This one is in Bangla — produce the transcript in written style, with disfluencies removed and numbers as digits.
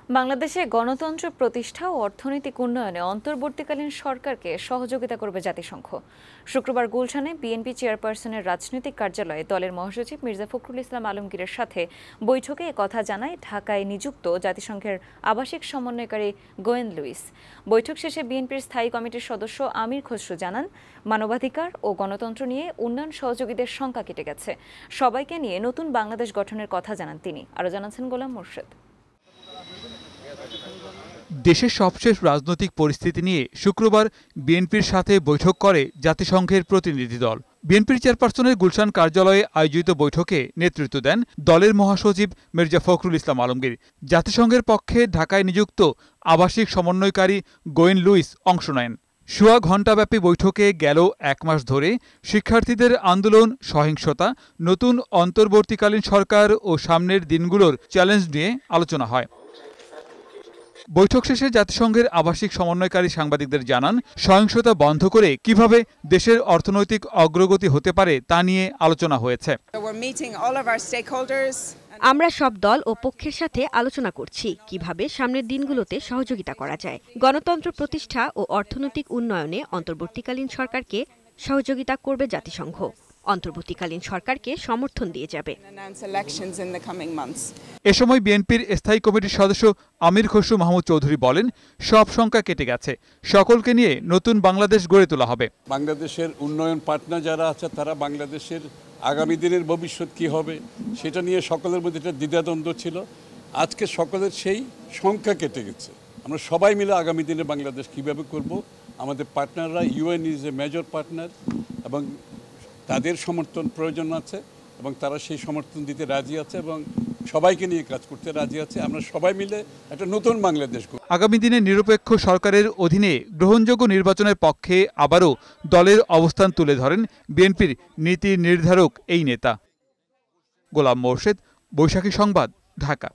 বাংলাদেশে গণতন্ত্র প্রতিষ্ঠা ও অর্থনৈতিক উন্নয়নে অন্তর্বর্তীকালীন সরকারকে সহযোগিতা করবে জাতিসংঘ। শুক্রবার গুলশানে বিএনপি চেয়ারপারসনের রাজনৈতিক কার্যালয়ে দলের মহাসচিব মির্জা ফখরুল ইসলাম আলমগীরের সাথে বৈঠকে একথা জানায় ঢাকায় নিযুক্ত জাতিসংঘের আবাসিক সমন্বয়কারী গোয়েন লুইস। বৈঠক শেষে বিএনপির স্থায়ী কমিটির সদস্য আমির খসরু জানান, মানবাধিকার ও গণতন্ত্র নিয়ে উন্নয়ন সহযোগীদের শঙ্কা কেটে গেছে। সবাইকে নিয়ে নতুন বাংলাদেশ গঠনের কথা জানান তিনি। আরও জানাচ্ছেন গোলাম মোর্শেদ। দেশের সবশেষ রাজনৈতিক পরিস্থিতি নিয়ে শুক্রবার বিএনপির সাথে বৈঠক করে জাতিসংঘের প্রতিনিধি দল। বিএনপির চেয়ারপারসনের গুলশান কার্যালয়ে আয়োজিত বৈঠকে নেতৃত্ব দেন দলের মহাসচিব মির্জা ফখরুল ইসলাম আলমগীর। জাতিসংঘের পক্ষে ঢাকায় নিযুক্ত আবাসিক সমন্বয়কারী গোয়েন লুইস অংশ নেন। সোয়া ঘণ্টাব্যাপী বৈঠকে গেল এক মাস ধরে শিক্ষার্থীদের আন্দোলন, সহিংসতা, নতুন অন্তর্বর্তীকালীন সরকার ও সামনের দিনগুলোর চ্যালেঞ্জ নিয়ে আলোচনা হয়। বৈঠক শেষে জাতিসংঘের আবাসিক সমন্বয়কারী সাংবাদিকদের জানান, সহিংসতা বন্ধ করে কিভাবে দেশের অর্থনৈতিক অগ্রগতি হতে পারে তা নিয়ে আলোচনা হয়েছে। আমরা সব দল ও পক্ষের সাথে আলোচনা করছি কিভাবে সামনের দিনগুলোতে সহযোগিতা করা যায়। গণতন্ত্র প্রতিষ্ঠা ও অর্থনৈতিক উন্নয়নে অন্তর্বর্তীকালীন সরকারকে সহযোগিতা করবে জাতিসংঘ। অন্তর্বর্তীকালীন সরকারকে সমর্থন দিয়ে যাবে। এ সময় বিএনপির স্থায়ী কমিটির সদস্য আমির খসরু মাহমুদ চৌধুরী বলেন, সব শঙ্কা কেটে গেছে, সকলকে নিয়ে নতুন বাংলাদেশ গড়ে তোলা হবে। বাংলাদেশের উন্নয়ন পার্টনার যারা আছে তারা বাংলাদেশের আগামী দিনের ভবিষ্যৎ কি হবে সেটা নিয়ে সকলের মধ্যে একটা দ্বিধাদ্বন্দ্ব ছিল। আজকে সকলের সেই শঙ্কা কেটে গেছে। আমরা সবাই মিলে আগামী দিনে বাংলাদেশ কিভাবে করব, আমাদের পার্টনাররা, UN is a major partner এবং তাদের সমর্থন প্রয়োজন আছে এবং তারা সেই সমর্থন দিতে রাজি আছে এবং সবাইকে নিয়ে কাজ করতে রাজি আছে। আমরা সবাই মিলে একটা নতুন বাংলাদেশ করব। আগামী দিনে নিরপেক্ষ সরকারের অধীনে গ্রহণযোগ্য নির্বাচনের পক্ষে আবারও দলের অবস্থান তুলে ধরেন বিএনপির নীতি নির্ধারক এই নেতা। গোলাম মোর্শেদ, বৈশাখী সংবাদ, ঢাকা।